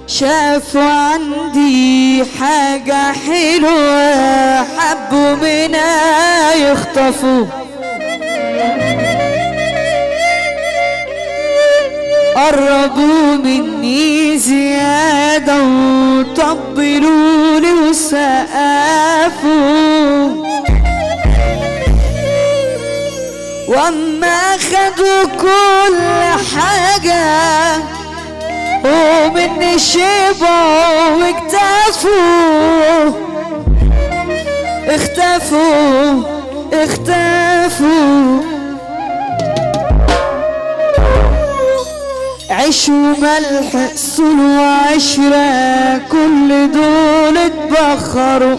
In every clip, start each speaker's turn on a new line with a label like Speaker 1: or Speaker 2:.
Speaker 1: شافوا عندي حاجة حلوة حبوا منها يخطفوا، قربوا مني زيادة وطبلوا لي وسقفوا، واما خدوا كل حاجة ومني شبعوا واكتفوا، اختفوا اختفوا. عيش وملح اصول وعشرة كل دول اتبخروا،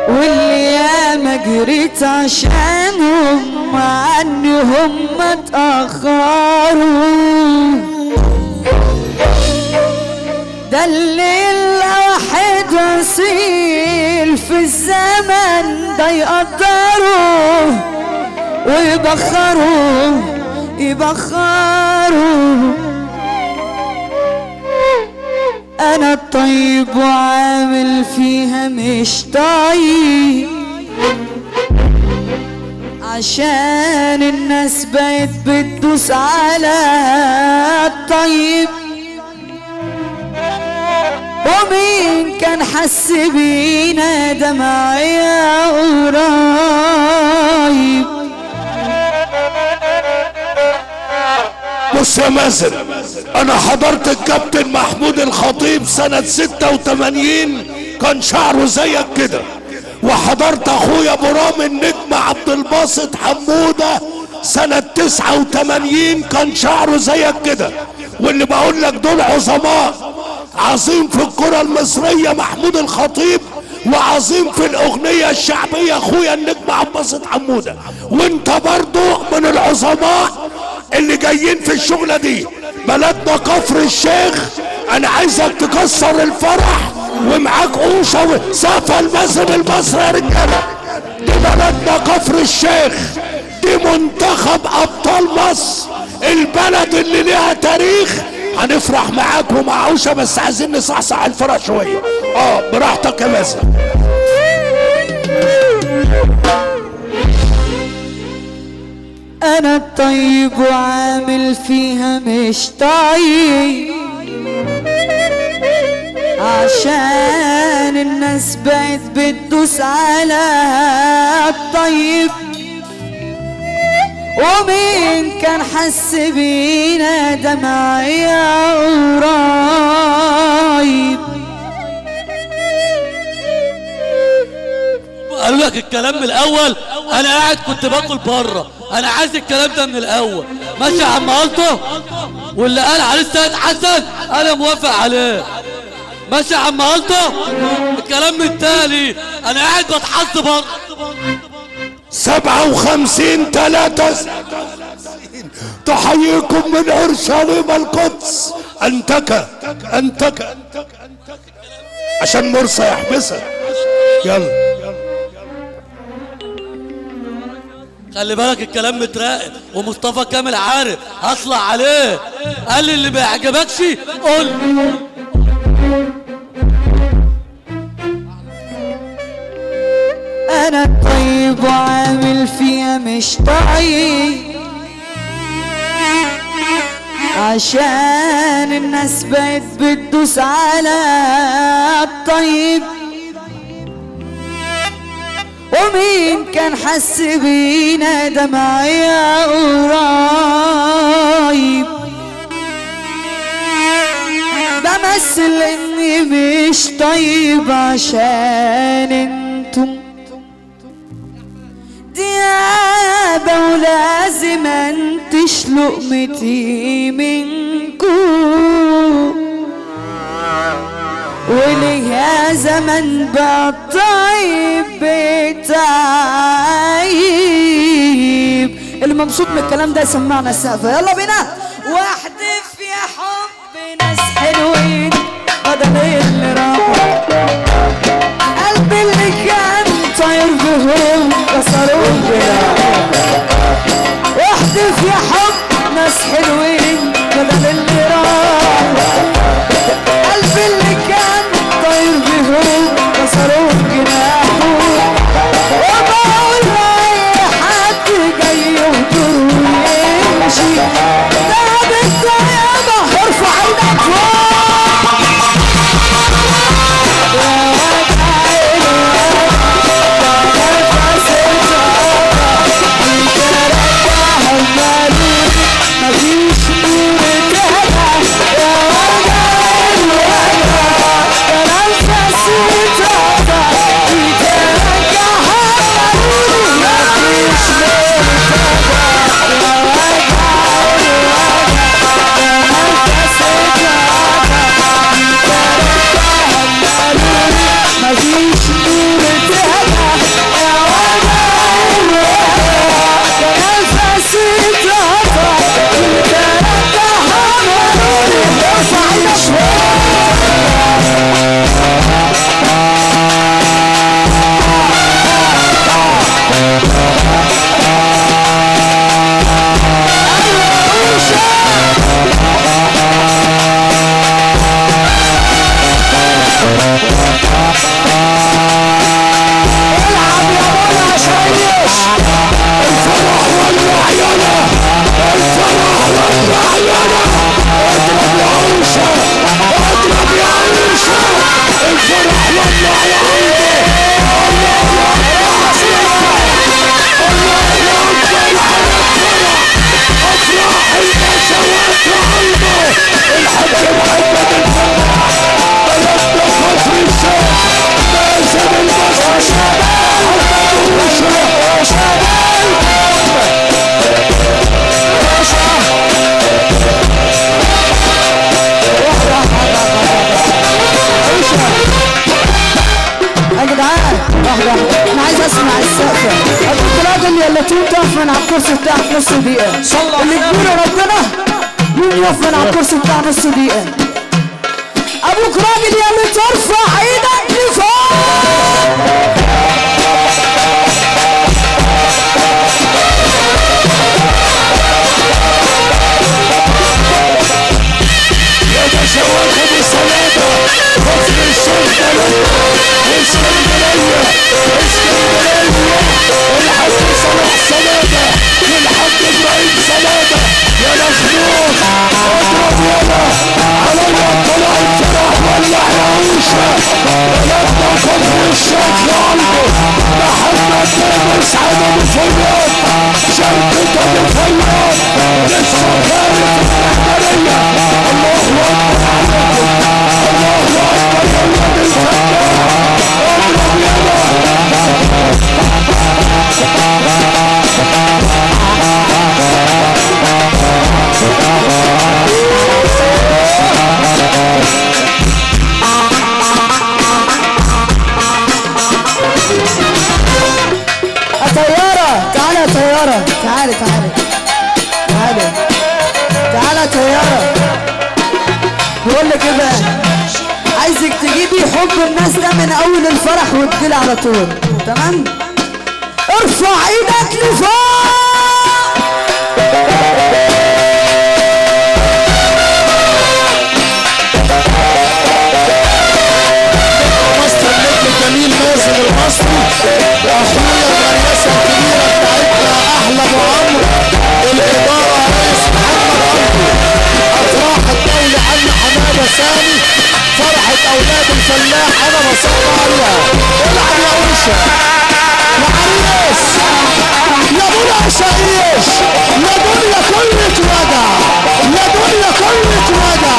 Speaker 1: واللي ياما جريت عشانهم عني هم اتأخروا. ده الليل واحد وصيل في الزمن ده يقدروا ويبخروا يبخروا. انا الطيب وعامل فيها مش طيب، عشان الناس بقت بتدوس على الطيب. ومين كان حس بينا ده معايا قريب.
Speaker 2: بص يا مازن، انا حضرت الكابتن محمود الخطيب سنة 86 كان شعره زيك كده، وحضرت اخويا ابو رامي النجم عبد الباسط حمودة سنة 89 كان شعره زيك كده. واللي بقول لك دول عظماء، عظيم في الكرة المصرية محمود الخطيب، وعظيم في الاغنية الشعبية اخويا النجم عبد الباسط حمودة، وانت برضو من العظماء اللي جايين في الشغلة دي. بلدنا كفر الشيخ، انا عايزك تكسر الفرح ومعاك قوشة وسقف المزن المصري يا رجالة. دي بلدنا كفر الشيخ، دي منتخب ابطال مصر، البلد اللي ليها تاريخ. هنفرح معاك ومع عوشة، بس عايزين نصحصح الفرح شوية. براحتك يا مازن.
Speaker 1: انا الطيب وعامل فيها مش طيب، عشان الناس بقت بتدوس على الطيب. ومين كان حس بينا ده معايا قريب.
Speaker 3: قالوا لك الكلام من الاول، انا قاعد كنت باكل بره، انا عايز الكلام ده من الاول. ماشي يا عم قلته، واللي قال عليه السيد حسن انا موافق عليه. ماشي يا عم قلته، الكلام من التالي انا قاعد بتحط بره.
Speaker 2: 57-3 تحييكم من اورشليم القدس. انتكى عشان مرسى يحبسك. يلا
Speaker 3: خلي بالك الكلام متراقب، ومصطفى كامل عارف هطلع عليه. قال لي اللي ما يعجبكش قول.
Speaker 1: انا الطيب وعامل فيها مش طيب، عشان الناس بقت بتدوس على الطيب. ومين كان حس بينا ده معايا قريب. بمثل اني مش طيب عشان انتم ديابة، ولازم انتش لقمتي منكم. وليها زمن بقى الطيب بتعيب. اللي مبسوط من الكلام ده يسمعنا السقف. يلا بينا. واحدف يا حب ناس حلوين. كده تقوم تقف من على الكرسي بتاعك نص دقيقة. اللي كبير ربنا يقوم يقف من على الكرسي بتاع نص دقيقة. ابوك راجل يا اللي ترفع ايدك لفوق.
Speaker 2: يا باشا واخد السلامة خفر الشرطة اسكندرية الحاج صلاح سلامة والحاج ابراهيم سلامة يا مخلوق اضرب يلا عليا طلع الفرح ولع يا عيشة ولما خفر الشيخ لقلبه محمد لابس عدد الفياض شركة الفياض لسه خارج الاسكندرية. الله اكبر عليكم الله اكبر يا ولاد الفتاة اضرب يلا.
Speaker 1: طيارة تعالى يا طيارة تعالى تعالى تعالى تعالى يا طيارة. بقول لك ايه بقى، عايزك تجيبي حب الناس ده من اول الفرح وتجيلي على طول. تمام؟ ارفع ايدك لفوق.
Speaker 2: مصر النجم الجميل مازن المصري واخويا الرئاسة الكبيرة بتاعتنا احلى ابو عمرو الادارة رئيس محمد قلبي افراح الدولة عم حمادة سامي فرحة اولاد الفلاح انا بصب عليها. العب يا وشة يا عريس يا دنيا عشايش يا دنيا كل اتوجع يا دنيا كل اتوجع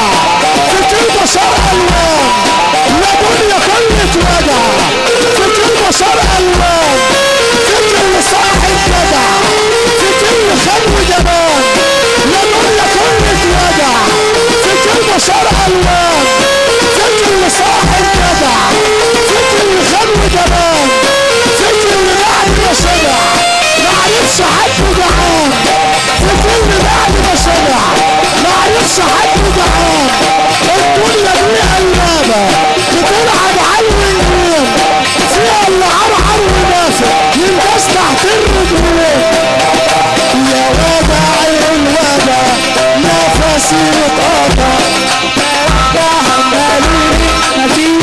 Speaker 2: في كلمة شرع الوان يا دنيا كل اتوجع في كلمة شرع الوان في كل صاحب جدع في كل خلو جبان يا دنيا كل اتوجع في كلمة شرع الوان في كل صاحب جدع في كل خلو جبان في كل بعد ما شبع ما عرفش حد جعان في كل بعد ما شبع ما عرفش حد